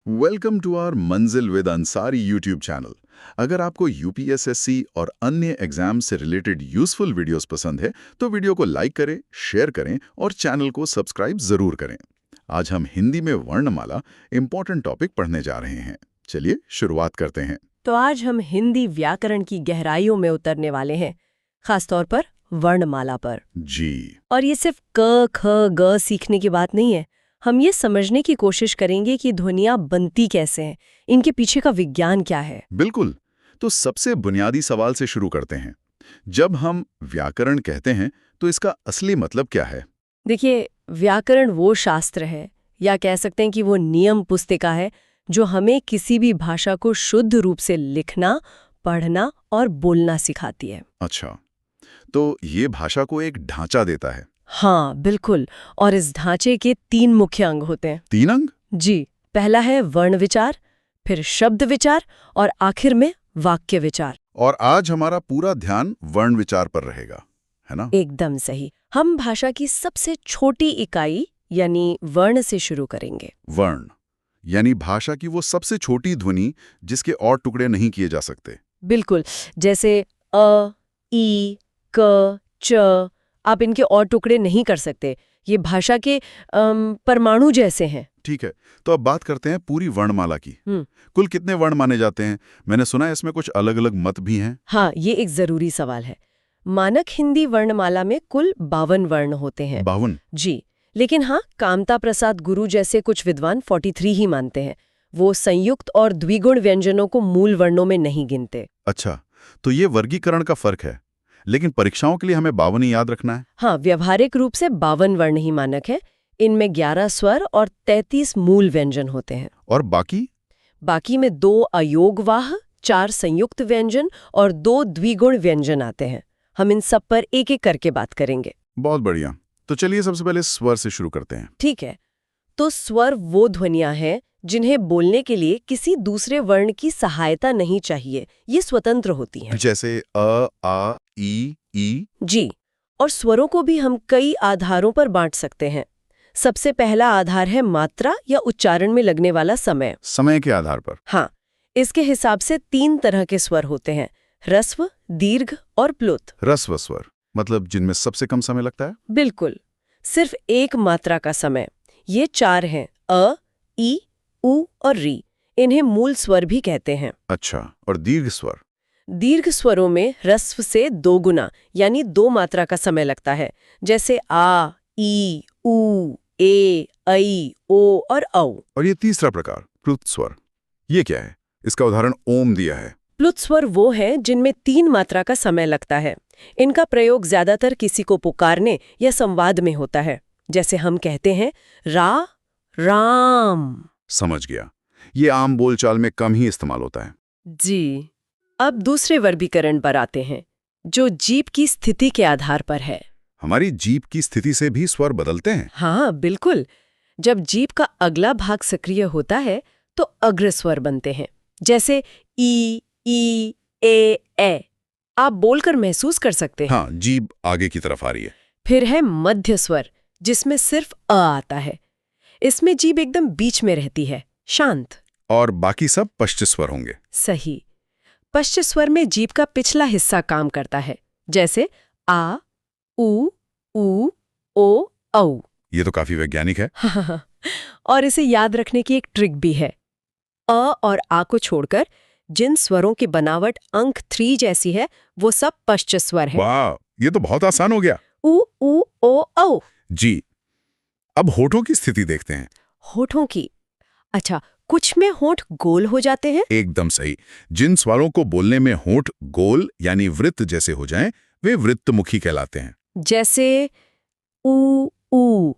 Welcome to our मंजिल with Ansari YouTube channel. अगर आपको यूपीएसएससी और अन्य एग्जाम से रिलेटेड यूजफुल वीडियोस पसंद है तो वीडियो को लाइक करें, शेयर करें और चैनल को सब्सक्राइब जरूर करें। आज हम हिंदी में वर्णमाला इंपॉर्टेंट टॉपिक पढ़ने जा रहे हैं। चलिए शुरुआत करते हैं। तो आज हम हिंदी व्याकरण की गहराइयों में उतरने वाले हैं, खासतौर पर वर्णमाला पर। जी। और ये सिर्फ क ख ग सीखने की बात नहीं है। हम ये समझने की कोशिश करेंगे कि ध्वनियाँ बनती कैसे हैं, इनके पीछे का विज्ञान क्या है। बिल्कुल। तो सबसे बुनियादी सवाल से शुरू करते हैं। जब हम व्याकरण कहते हैं तो इसका असली मतलब क्या है? देखिए, व्याकरण वो शास्त्र है, या कह सकते हैं कि वो नियम पुस्तिका है, जो हमें किसी भी भाषा को शुद्ध रूप से लिखना, पढ़ना और बोलना सिखाती है। अच्छा, तो ये भाषा को एक ढांचा देता है। हाँ, बिल्कुल। और इस ढांचे के 3 मुख्य अंग होते हैं। 3 अंग? जी, पहला है वर्ण विचार, फिर शब्द विचार और आखिर में वाक्य विचार। और आज हमारा पूरा ध्यान वर्ण विचार पर रहेगा, है ना? एकदम सही। हम भाषा की सबसे छोटी इकाई यानी वर्ण से शुरू करेंगे। वर्ण यानी भाषा की वो सबसे छोटी ध्वनि जिसके और टुकड़े नहीं किए जा सकते। बिल्कुल, जैसे अ, ई, क, च। आप इनके और टुकड़े नहीं कर सकते। ये भाषा के परमाणु जैसे हैं। ठीक है, तो अब बात करते हैं पूरी वर्णमाला की। हम्म। कुल कितने वर्ण माने जाते हैं? मैंने सुना है इसमें कुछ अलग-अलग मत भी हैं। हाँ, ये एक जरूरी सवाल है। मानक हिंदी वर्णमाला में कुल 52 वर्ण होते हैं। 52? जी, लेकिन हाँ, कामता प्रसाद गुरु जैसे कुछ विद्वान 43 ही मानते हैं। वो संयुक्त और द्विगुण व्यंजनों को मूल वर्णों में नहीं गिनते। अच्छा, तो ये वर्गीकरण का फर्क है, लेकिन परीक्षाओं के लिए हमें 52 ही याद रखना है। हाँ, व्यवहारिक रूप से 52 वर्ण ही मानक है। इनमें 11 स्वर और 33 मूल व्यंजन होते हैं। और बाकी? बाकी में 2 अयोगवाह, 4 संयुक्त व्यंजन और 2 द्विगुण व्यंजन आते हैं। हम इन सब पर एक एक करके बात करेंगे। बहुत बढ़िया। तो चलिए सबसे पहले स्वर से शुरू करते हैं। ठीक है, तो स्वर वो ध्वनियां हैं जिन्हें बोलने के लिए किसी दूसरे वर्ण की सहायता नहीं चाहिए। ये स्वतंत्र होती हैं। जैसे अ, आ, ई। जी, और स्वरों को भी हम कई आधारों पर बांट सकते हैं। सबसे पहला आधार है मात्रा या उच्चारण में लगने वाला समय। समय के आधार पर? हाँ, इसके हिसाब से 3 तरह के स्वर होते हैं: ह्रस्व, दीर्घ और प्लुत। ह्रस्व स्वर मतलब जिनमें सबसे कम समय लगता है? बिल्कुल, सिर्फ एक मात्रा का समय। ये 4 हैं: अ, ई, उ और री। इन्हें मूल स्वर भी कहते हैं। अच्छा, और दीर्घ स्वर? दीर्घ स्वरों में ह्रस्व से 2 गुना यानी 2 मात्रा का समय लगता है, जैसे आ, ई, उ, ए, ऐ, ओ और औ। और ये तीसरा प्रकार प्लुत स्वर, ये क्या है? इसका उदाहरण ओम दिया है। प्लुत स्वर वो हैं जिनमें 3 मात्रा का समय लगता है। इनका प्रयोग ज्यादातर किसी को पुकारने या संवाद में होता है, जैसे हम कहते हैं रा, राम। समझ गया। ये आम बोलचाल में कम ही इस्तेमाल होता है। जी, अब दूसरे वर्गीकरण पर आते हैं, जो जीभ की स्थिति के आधार पर है। हमारी जीभ की स्थिति से भी स्वर बदलते हैं? हाँ, बिल्कुल। जब जीभ का अगला भाग सक्रिय होता है तो अग्र स्वर बनते हैं, जैसे ई, ए। आप बोलकर महसूस कर सकते हैं। हाँ, जीभ आगे की तरफ आ रही है। फिर है मध्य स्वर, जिसमें सिर्फ अ आता है। इसमें जीभ एकदम बीच में रहती है, शांत। और बाकी सब पश्च स्वर होंगे? सही। पश्च स्वर में जीभ का पिछला हिस्सा काम करता है, जैसे आ, उ, ओ, औ। ये तो काफी वैज्ञानिक है। और इसे याद रखने की एक ट्रिक भी है। अ और आ को छोड़कर जिन स्वरों की बनावट अंक 3 जैसी है, वो सब पश्च स्वर है। वाह, ये तो बहुत आसान हो गया। उ, ओ, औ। जी, अब होठों की स्थिति देखते हैं। होठों की। अच्छा, कुछ में होठ गोल हो जाते हैं। एकदम सही। जिन स्वरों को बोलने में होठ गोल यानी वृत्त जैसे हो जाएं, वे वृत्तमुखी कहलाते हैं। जैसे उ, ओ,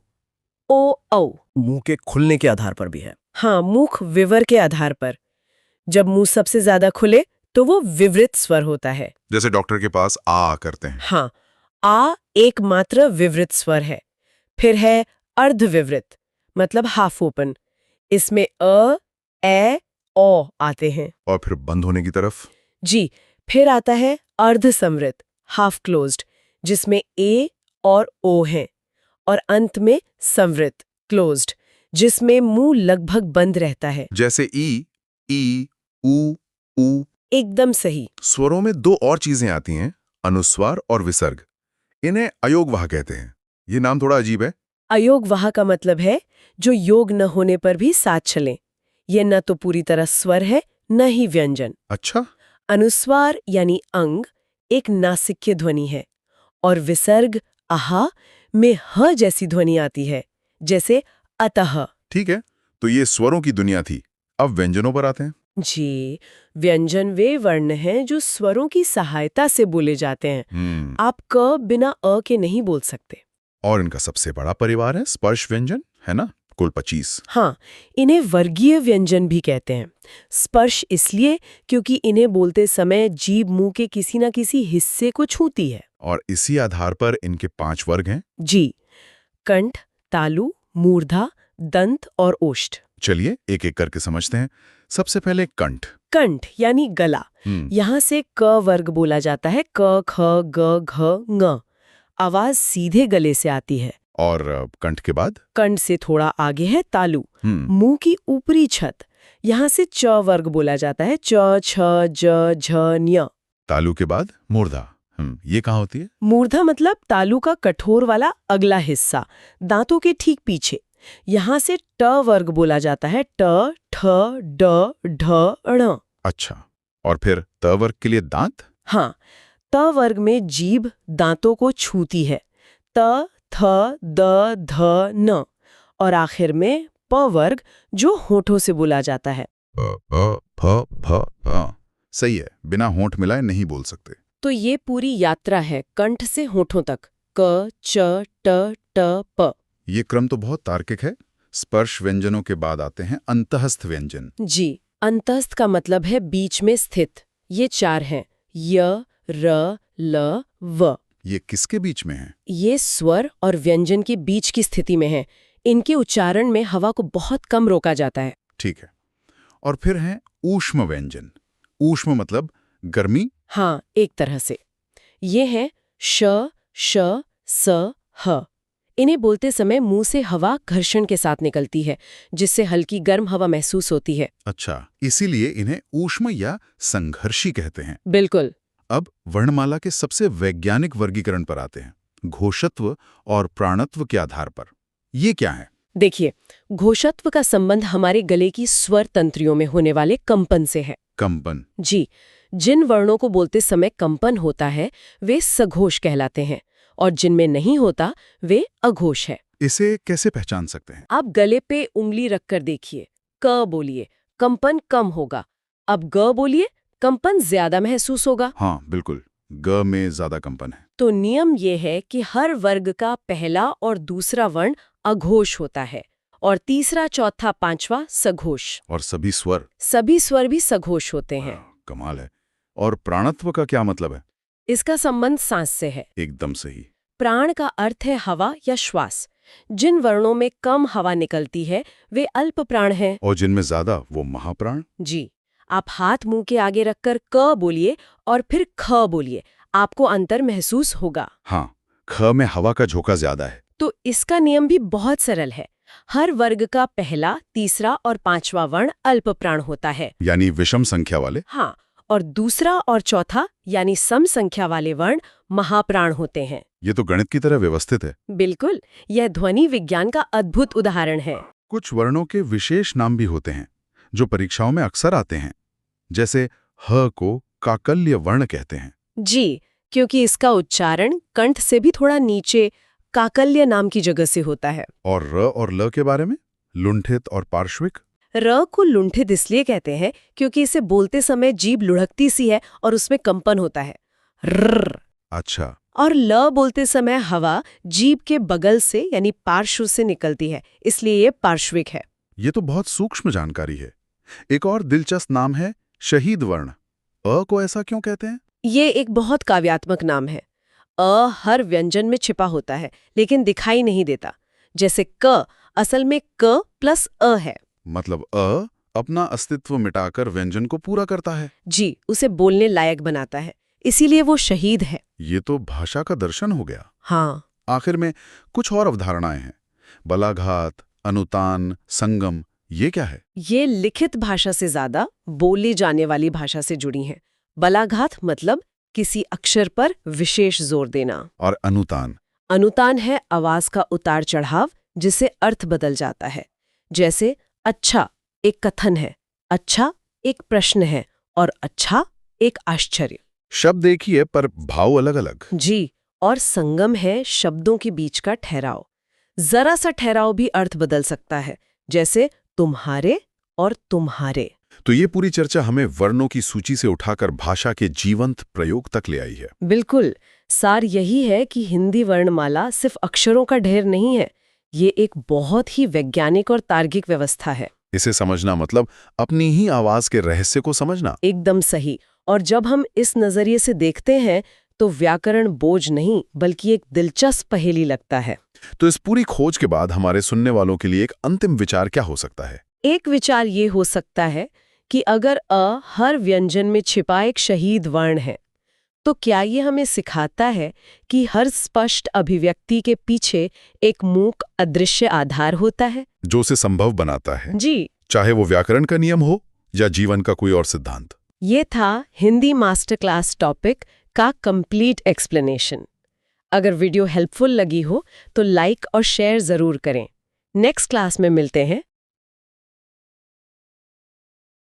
औ। मुंह के खुलने के आधार पर भी है। हाँ, मुख विवर के आधार पर। जब मुंह सबसे ज्यादा खुले तो वो विवृत स्वर होता है। जैसे डॉक्टर के पास आ करते हैं। हाँ, आ एकमात्र विवृत स्वर है। फिर है अर्धविवृत, मतलब हाफ ओपन। इसमें अ, ए, ओ आते हैं। और फिर बंद होने की तरफ? जी, फिर आता है अर्धसंवृत, हाफ क्लोज्ड, जिसमें ए और ओ हैं। और अंत में संवृत, क्लोज्ड, जिसमें मुंह लगभग बंद रहता है। जैसे ई, ऊ। एकदम सही। स्वरों में दो और चीजें आती हैं, अनुस्वार और विसर्ग। इन्हें अयोगवाह कहते हैं। ये नाम थोड़ा अजीब है। अयोगवाह का मतलब है जो योग न होने पर भी साथ चलें। ये न तो पूरी तरह स्वर है, न ही व्यंजन। अच्छा। अनुस्वार यानी अंग एक नासिक्य ध्वनि है और विसर्ग आहा में ह जैसी ध्वनि आती है, जैसे अतः। ठीक है, तो ये स्वरों की दुनिया थी। अब व्यंजनों पर आते हैं। जी, व्यंजन वे वर्ण हैं जो स्वरों की सहायता से बोले जाते हैं। आप क बिना अ के नहीं बोल सकते। और इनका सबसे बड़ा परिवार है स्पर्श व्यंजन, है ना? कुल 25। हाँ, इन्हें वर्गीय व्यंजन भी कहते हैं। स्पर्श इसलिए क्योंकि इन्हें बोलते समय जीभ मुंह के किसी न किसी हिस्से को छूती है। और इसी आधार पर इनके 5 वर्ग हैं। जी, कंठ, तालु, मूर्धा, दंत और ओष्ठ। चलिए एक एक करके समझते हैं। सबसे पहले कंठ। कंठ यानी गला। यहाँ से क वर्ग बोला जाता है, क, ख, ग, घ, ङ। आवाज सीधे गले से आती है। और कंठ के बाद? कंठ से थोड़ा आगे है तालु, मुंह की ऊपरी छत। यहाँ से च वर्ग बोला जाता है, च, छ, ज, झ, ञ। तालु के बाद मूर्धा। ये कहाँ होती है? मूर्धा मतलब तालु का कठोर वाला अगला हिस्सा, दांतों के ठीक पीछे। यहाँ से ट वर्ग बोला जाता है, ट, ठ, ड, ढ, ण। अच्छा, और फिर त वर्ग के लिए दांत? हाँ, त वर्ग में जीभ दांतों को छूती है, त, थ, द, ध, न। और आखिर में प वर्ग जो होठों से बोला जाता है। सही है, बिना होंठ मिलाए नहीं बोल सकते। तो ये पूरी यात्रा है कंठ से होठों तक, क, च, ट, ट, प। ये क्रम तो बहुत तार्किक है। स्पर्श व्यंजनों के बाद आते हैं अंतःस्थ व्यंजन। जी, अंतःस्थ का मतलब है बीच में स्थित। ये 4 हैं, य, र, ल, व। ये किसके बीच में है? ये स्वर और व्यंजन के बीच की स्थिति में है। इनके उच्चारण में हवा को बहुत कम रोका जाता है। ठीक है। और फिर हैं ऊष्म व्यंजन। ऊष्म मतलब गर्मी? हाँ, एक तरह से। ये हैं श, श, स, ह। इन्हें बोलते समय मुंह से हवा घर्षण के साथ निकलती है, जिससे हल्की गर्म हवा महसूस होती है। अच्छा, इसीलिए इन्हें ऊष्म या संघर्षी कहते हैं। बिल्कुल। अब वर्णमाला के सबसे वैज्ञानिक वर्गीकरण पर आते हैं, घोषत्व और प्राणत्व के आधार पर। ये क्या है? देखिए, घोषत्व का संबंध हमारे गले की स्वर तंत्रियों में होने वाले कंपन से है। कंपन? जी, जिन वर्णों को बोलते समय कंपन होता है वे सघोष कहलाते हैं और जिनमें नहीं होता वे अघोष है। इसे कैसे पहचान सकते हैं? आप गले पे उंगली रखकर देखिए, क बोलिए, कंपन कम होगा। अब ग बोलिए, कंपन ज्यादा महसूस होगा। हाँ बिल्कुल, ग में ज्यादा कंपन है। तो नियम ये है कि हर वर्ग का पहला और दूसरा वर्ण अघोष होता है और तीसरा, चौथा, पांचवा सघोष। और सभी स्वर भी सघोष होते हैं। कमाल है। और प्राणत्व का क्या मतलब है? इसका संबंध सांस से है। एकदम सही। प्राण का अर्थ है हवा या श्वास। जिन वर्णों में कम हवा निकलती है वे अल्प प्राण हैं। और जिनमें ज्यादा वो महाप्राण। जी, आप हाथ मुंह के आगे रखकर क बोलिए और फिर ख बोलिए, आपको अंतर महसूस होगा। हाँ, ख में हवा का झोंका ज्यादा है। तो इसका नियम भी बहुत सरल है। हर वर्ग का पहला, तीसरा और पांचवा वर्ण अल्प प्राण होता है, यानी विषम संख्या वाले। हाँ, और दूसरा और चौथा यानी सम संख्या वाले वर्ण महाप्राण होते हैं। ये तो गणित की तरह व्यवस्थित है। बिल्कुल, यह ध्वनि विज्ञान का अद्भुत उदाहरण है। कुछ वर्णों के विशेष नाम भी होते हैं जो परीक्षाओं में अक्सर आते हैं, जैसे ह को काकल्य वर्ण कहते हैं। जी, क्योंकि इसका उच्चारण कंठ से भी थोड़ा नीचे काकल्य नाम की जगह से होता है। और र और ल के बारे में? लुंठित और पार्श्विक? र को लुंठित इसलिए कहते हैं क्योंकि इसे बोलते समय जीभ लुढ़कती सी है और उसमें कंपन होता है, रर्र। अच्छा। और ल बोलते समय हवा जीभ के बगल से यानी पार्श्व से निकलती है, इसलिए ये पार्श्विक है। ये तो बहुत सूक्ष्म जानकारी है। एक और दिलचस्प नाम है शहीद वर्ण। अ को ऐसा क्यों कहते हैं? ये एक बहुत काव्यात्मक नाम है। अ हर व्यंजन में छिपा होता है लेकिन दिखाई नहीं देता। जैसे क असल में क प्लस अ है। मतलब अ अपना अस्तित्व मिटाकर व्यंजन को पूरा करता है। जी, उसे बोलने लायक बनाता है, इसीलिए वो शहीद है। ये तो भाषा का दर्शन हो गया। हाँ। आखिर में कुछ और अवधारणाएं हैं। बलाघात, अनुतान, संगम, ये क्या है? ये लिखित भाषा से ज्यादा बोली जाने वाली भाषा से जुड़ी हैं। बलाघात मतलब किसी अक्षर पर विशेष जोर देना। और अनुतान? अनुतान है आवाज का उतार चढ़ाव जिससे अर्थ बदल जाता है। जैसे अच्छा एक कथन है, अच्छा एक प्रश्न है और अच्छा एक आश्चर्य। शब्द एक ही है पर भाव अलग अलग। जी, और संगम है शब्दों के बीच का ठहराव। जरा सा ठहराव भी अर्थ बदल सकता है, जैसे तुम्हारे और तुम्हारे। तो ये पूरी चर्चा हमें वर्णों की सूची से उठाकर भाषा के जीवंत प्रयोग तक ले आई है। बिल्कुल, सार यही है कि हिंदी वर्णमाला सिर्फ अक्षरों का ढेर नहीं है, ये एक बहुत ही वैज्ञानिक और तार्किक व्यवस्था है। इसे समझना मतलब अपनी ही आवाज के रहस्य को समझना। एकदम सही। और जब हम इस नजरिए से देखते हैं तो व्याकरण बोझ नहीं बल्कि एक दिलचस्प पहेली लगता है। तो इस पूरी खोज के बाद हमारे सुनने वालों के लिए एक अंतिम विचार क्या हो सकता है? एक विचार ये हो सकता है कि अगर अ हर व्यंजन में छिपा एक शहीद वर्ण है, तो क्या ये हमें सिखाता है कि हर स्पष्ट अभिव्यक्ति के पीछे एक मूक अदृश्य आधार होता है, जो उसे संभव बनाता है, जी। चाहे वो व्याकरण का नियम हो या जीवन का कोई और सिद्धांत। ये था हिंदी मास्टर क्लास टॉपिक का कंप्लीट एक्सप्लेनेशन। अगर वीडियो हेल्पफुल लगी हो तो लाइक और शेयर जरूर करें। नेक्स्ट क्लास में मिलते हैं।